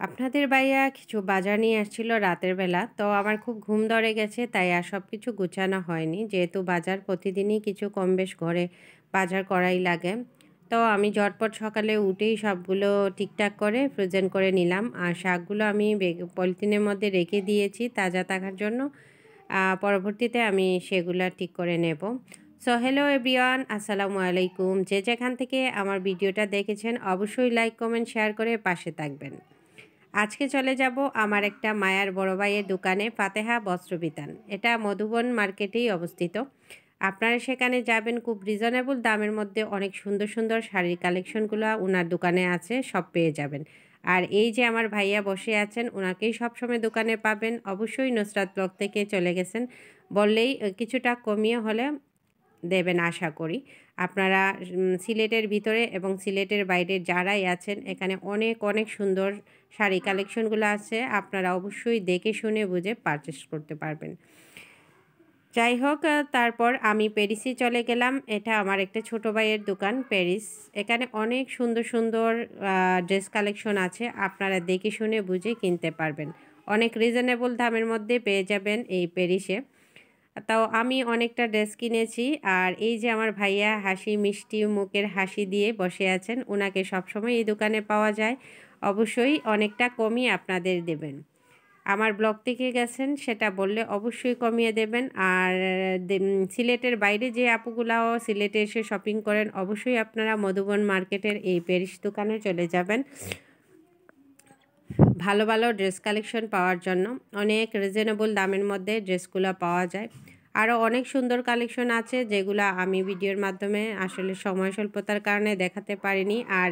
আপনাদের ভাইয়া কিছু বাজার নিয়ে আসছিল রাতের বেলা। তো আমার খুব ঘুম ধরে গেছে, তাই আর সবকিছু গুছানো হয়নি। যেহেতু বাজার প্রতিদিনই কিছু কম বেশ ঘরে বাজার করাই লাগে। তো আমি ঝটপট সকালে উঠেই সবগুলো ঠিকঠাক করে ফ্রোজেন করে নিলাম। আর শাকগুলো আমি পলিথিনের মধ্যে রেখে দিয়েছি তাজা থাকার জন্য। পরবর্তীতে আমি সেগুলা ঠিক করে নেব। সো হ্যালো এভরিওয়ান, আসসালামু আলাইকুম। যে যেখান থেকে আমার ভিডিওটা দেখেছেন অবশ্যই লাইক, কমেন্ট, শেয়ার করে পাশে থাকবেন। আজকে চলে যাব আমার একটা মায়ার বড় ভাইয়ের দোকানে, ফাতেহা বস্ত্রবিতান। এটা মধুবন মার্কেটেই অবস্থিত। আপনারা সেখানে যাবেন, খুব রিজনেবল দামের মধ্যে অনেক সুন্দর সুন্দর শাড়ির কালেকশনগুলো ওনার দোকানে আছে, সব পেয়ে যাবেন। আর এই যে আমার ভাইয়া বসে আছেন, ওনাকেই সবসময় দোকানে পাবেন। অবশ্যই নুসরাত ব্লগ থেকে চলে গেছেন বললেই কিছুটা কমিয়ে হলে দেবেন আশা করি। আপনারা সিলেটের ভিতরে এবং সিলেটের বাইরে যারাই আছেন, এখানে অনেক অনেক সুন্দর শাড়ি কালেকশনগুলো আছে। আপনারা অবশ্যই দেখে শুনে বুঝে পারচেস করতে পারবেন। যাই হোক, তারপর আমি প্যারিসে চলে গেলাম। এটা আমার একটা ছোট ভাইয়ের দোকান, প্যারিস। এখানে অনেক সুন্দর সুন্দর ড্রেস কালেকশন আছে, আপনারা দেখে শুনে বুঝে কিনতে পারবেন। অনেক রিজনেবল দামের মধ্যে পেয়ে যাবেন এই প্যারিসে। তাও আমি অনেকটা ড্রেস কিনেছি। আর এই যে আমার ভাইয়া হাসি মিষ্টি মুখের হাসি দিয়ে বসে আছেন, ওনাকে সবসময় এই দোকানে পাওয়া যায়। অবশ্যই অনেকটা কমিয়ে আপনাদের দেবেন। আমার ব্লগ থেকে গেছেন সেটা বললে অবশ্যই কমিয়ে দেবেন। আর সিলেটের বাইরে যে আপুগুলাও সিলেটে এসে শপিং করেন, অবশ্যই আপনারা মধুবন মার্কেটের এই প্যারিস দোকানে চলে যাবেন ভালো ভালো ড্রেস কালেকশন পাওয়ার জন্য। অনেক রিজনেবল দামের মধ্যে ড্রেসগুলো পাওয়া যায়। আরও অনেক সুন্দর কালেকশন আছে যেগুলো আমি ভিডিওর মাধ্যমে আসলে সময় স্বল্পতার কারণে দেখাতে পারিনি। আর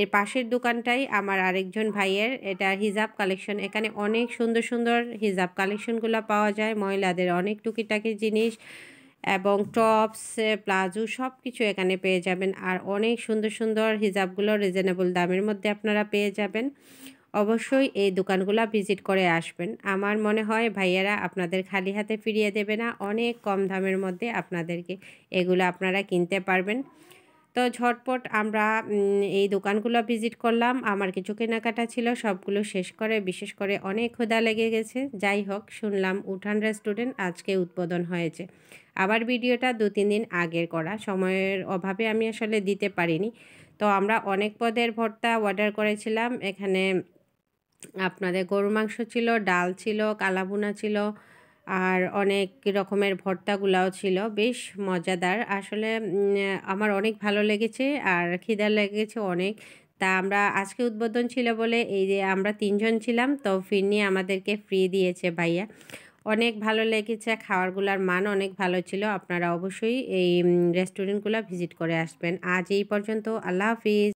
এর পাশের দোকানটাই আমার আরেকজন ভাইয়ের, এটা হিজাব কালেকশন। এখানে অনেক সুন্দর সুন্দর হিজাব কালেকশনগুলো পাওয়া যায়, মহিলাদের অনেক টুকিটাকি জিনিস এবং টপস, প্লাজো সব কিছু এখানে পেয়ে যাবেন। আর অনেক সুন্দর সুন্দর হিজাবগুলো রিজনেবল দামের মধ্যে আপনারা পেয়ে যাবেন। অবশ্যই এই দোকানগুলো ভিজিট করে আসবেন। আমার মনে হয় ভাইয়ারা আপনাদের খালি হাতে ফিরিয়ে দেবে না, অনেক কম দামের মধ্যে আপনাদেরকে এগুলো আপনারা কিনতে পারবেন। তো ঝটপট আমরা এই দোকানগুলো ভিজিট করলাম। আমার কিছু কেনাকাটা ছিল, সবগুলো শেষ করে বিশেষ করে অনেক ক্ষুধা লেগে গেছে। যাই হোক, শুনলাম উঠান রেস্টুরেন্ট আজকে উদ্বোধন হয়েছে। আবার ভিডিওটা 2-3 দিন আগের করা, সময়ের অভাবে আমি আসলে দিতে পারিনি। তো আমরা অনেক পদের ভর্তা অর্ডার করেছিলাম। এখানে আপনাদের গরুর মাংস ছিল, ডাল ছিল, কালাভুনা ছিল, আর অনেক রকমের ভর্তাগুলাও ছিল। বেশ মজাদার আসলে। আমার অনেক ভালো লেগেছে আর খিদা লেগেছে অনেক। তা আমরা আজকে উদ্বোধন ছিল বলে এই যে আমরা 3 জন ছিলাম, তো ফিরনি আমাদেরকে ফ্রি দিয়েছে ভাইয়া। অনেক ভালো লেগেছে, খাবারগুলোর মান অনেক ভালো ছিল। আপনারা অবশ্যই এই রেস্টুরেন্টগুলো ভিজিট করে আসবেন। আজ এই পর্যন্ত, আল্লাহ হাফিজ।